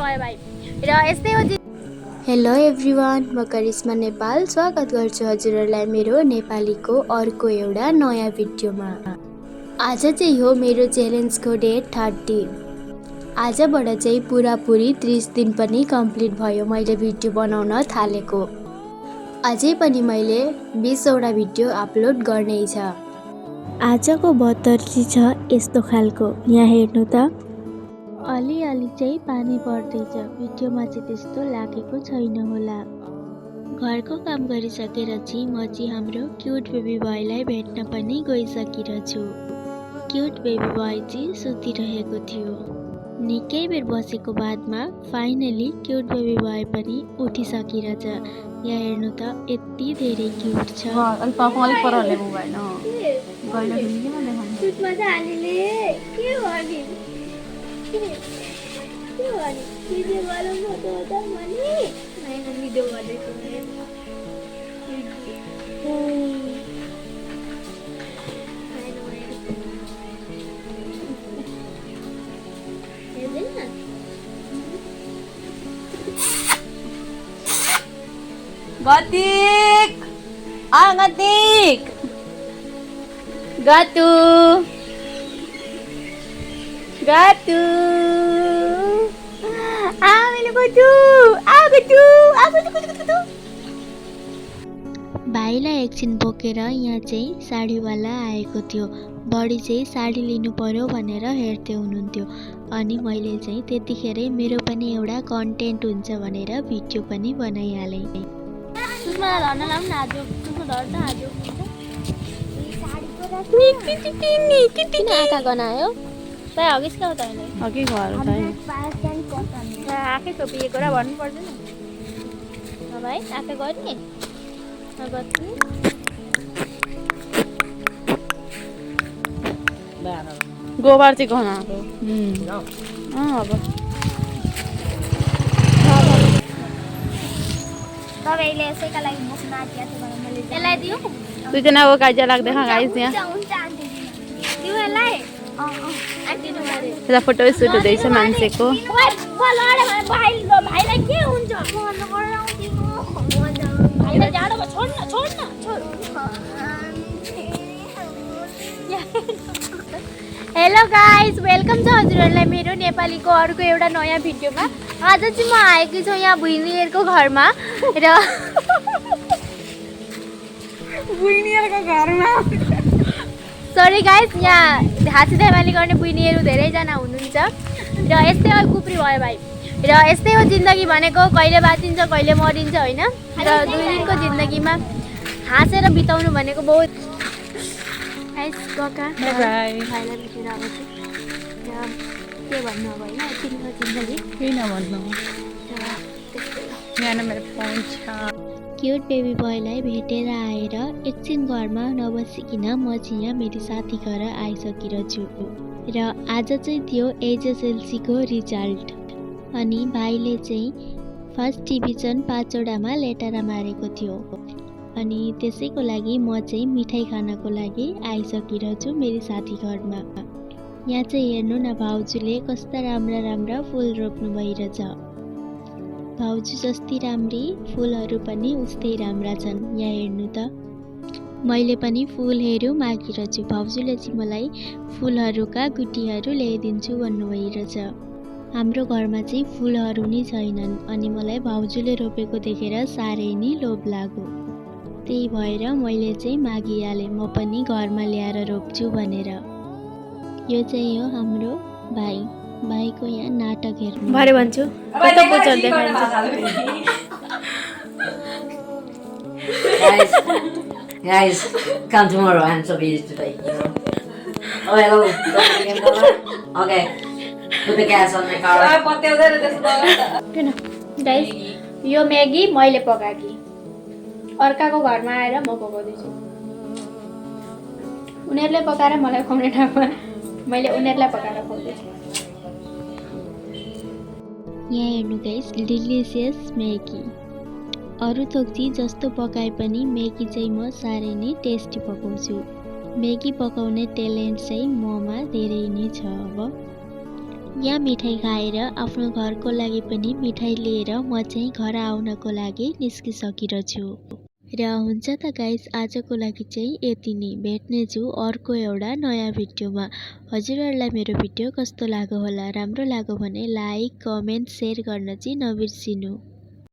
भयो भाइ र यस्तै हो। हेलो एभ्रिवान, म करिश्मा नेपाल स्वागत गर्छु हजुरहरूलाई मेरो नेपालीको अर्को एउटा नयाँ भिडियोमा। आज चाहिँ हो मेरो च्यालेन्जको डेट 30। आजबाट चाहिँ पुरापुरी 30 दिन पनि कम्प्लिट भयो मैले भिडियो बनाउन थालेको। अझै पनि मैले 20वटा भिडियो अपलोड गर्नै छ। आजको बतर्ली छ यस्तो खालको, यहाँ हेर्नु त। अलिअलि चाहिँ पानी पर्दैछ, भिडियोमा चाहिँ त्यस्तो लागेको छैन होला। घरको काम गरिसकेर चाहिँ म चाहिँ हाम्रो क्युट बेबी बोयलाई भेट्न पनि गइसकिरहेछु। क्युट बेबी बोय चाहिँ सुतिरहेको थियो। निकै बेर बसेको बादमा फाइनली क्युट बेबी बोय पनि उठिसकिरहेछ। यहाँ हेर्नु त, यति धेरै क्युट छ। Gatik! Gatik! Gatu! Gatu! मेरो गटु! गटु! गटु! भाइलाई एकछिन बोकेर यहाँ चाहिँ साडीवाला आएको थियो। बडी चाहिँ साडी लिनु पर्यो भनेर हेर्दै हुनुहुन्थ्यो। अनि मैले चाहिँ त्यतिखेरै मेरो पनि एउटा कन्टेन्ट हुन्छ भनेर भिडियो पनि बनाइहालेँ। सुषमा धर्न लाउँ न आज। सुषमा धर्न आज। किन आँखा गनायो? तै हगिस क्या हो तैँले? अघि घर आँखै छोपिएको र भन्नु पर्दैन भाइ। आँखा गर्ने गोबर चाहिँ गनाएको। अब तपाईँले यसैका लागि बोक्न आँटिया थियो भने मैले यसलाई दिउँ। दुईजनाको काजिया लाग्दै गाइस यहाँ। दिउँ यसलाई? आँटिनु पऱ्यो। यता फोटो सुट हुँदैछ मान्छेको। भाइलाई के हुन्छ? भाइलाई जाडो भयो, छोड्न छोड्न छोड। हेलो गाइज, वेलकम छ हजुरहरूलाई मेरो नेपालीको अर्को एउटा नयाँ भिडियोमा। आज चाहिँ म आएकी छु यहाँ भुइनियरको घरमा र भुइनियरको घरमा सरी गाइज, यहाँ हाँसी देवाली गर्ने भुइनियरहरू धेरैजना हुनुहुन्छ र यस्तै हो कुप्री भयो भाइ। र यस्तै हो जिन्दगी भनेको, कहिले बाँचिन्छ कहिले मरिन्छ होइन। र 2 दिनको जिन्दगीमा हाँसेर बिताउनु भनेको बहुत भाइलाई भेटेर अब चाहिँ र के भन्नु अब होइन, यतिको जिन्दगी केही नभन्नु। यहाँ मेरो फोन छ। क्युट बेबी बोयलाई भेटेर आएर एकछिन घरमा नबसिकन म चाहिँ यहाँ मेरो साथी घर आइसकिरहेछु। र आज चाहिँ थियो एचएसएलसीको रिजल्ट। अनि भाइले चाहिँ फर्स्ट डिभिजन 5वटामा लेटर मारेको थियो। अनि त्यसैको लागि म चाहिँ मिठाई खानको लागि आइसकिरहेछु मेरो साथी घरमा। यहाँ चाहिँ हेर्नु न, भाउजूले कस्ता राम्रा राम्रा फुल रोप्नु भइरहेछ। भाउजू जस्तै राम्री फुलहरू पनि उस्तै राम्रा छन्। यहाँ हेर्नु त, मैले पनि फुलहरू मागिरहेछु। भाउजूले चाहिँ मलाई फुलहरूका गुटीहरू ल्याइदिन्छु भन्नु भइरहेछ। हाम्रो घरमा चाहिँ फुलहरू नै छैनन् अनि मलाई भाउजूले रोपेको देखेर साह्रै नै लोभ लाग्यो। त्यही भएर मैले चाहिँ मागिहालेँ म पनि घरमा ल्याएर रोप्छु भनेर। यो चाहिँ हो हाम्रो भाइ। भाइको यहाँ नाटक हेर्नु भरे भन्छु कस्तो पुच्छर देखाइन्छ। Guys, come tomorrow. I'm so busy today. Oh, hello. Okay. Put the gas on my car. Guys, यो म्यागी मैले पकाएकी, अर्काको घरमा आएर म पकाउँदैछु। उनीहरूले पकाएर मलाई खुवाउने ठाउँमा मैले उनीहरूलाई पकाएर खुवाउँदैछु। यहाँ हेर्नु गाइस, डिलिसियस म्यागी। अरू थोक चिज जस्तो पकाए पनि म्यागी चाहिँ म साह्रै नै टेस्टी पकाउँछु। म्यागी पकाउने ट्यालेन्ट चाहिँ ममा धेरै नै छ। अब यहाँ मिठाई खाएर आफ्नो घरको लागि पनि मिठाई लिएर म चाहिँ घर आउनको लागि निस्किसकिरहेछु। र हुन्छ त गाइस, आजको लागि चाहिँ यति नै। भेट्नेछु अर्को एउटा नयाँ भिडियोमा। हजुरहरूलाई मेरो भिडियो कस्तो लाग्यो होला? राम्रो लाग्यो भने लाइक, कमेन्ट, सेयर गर्न चाहिँ नबिर्सिनु।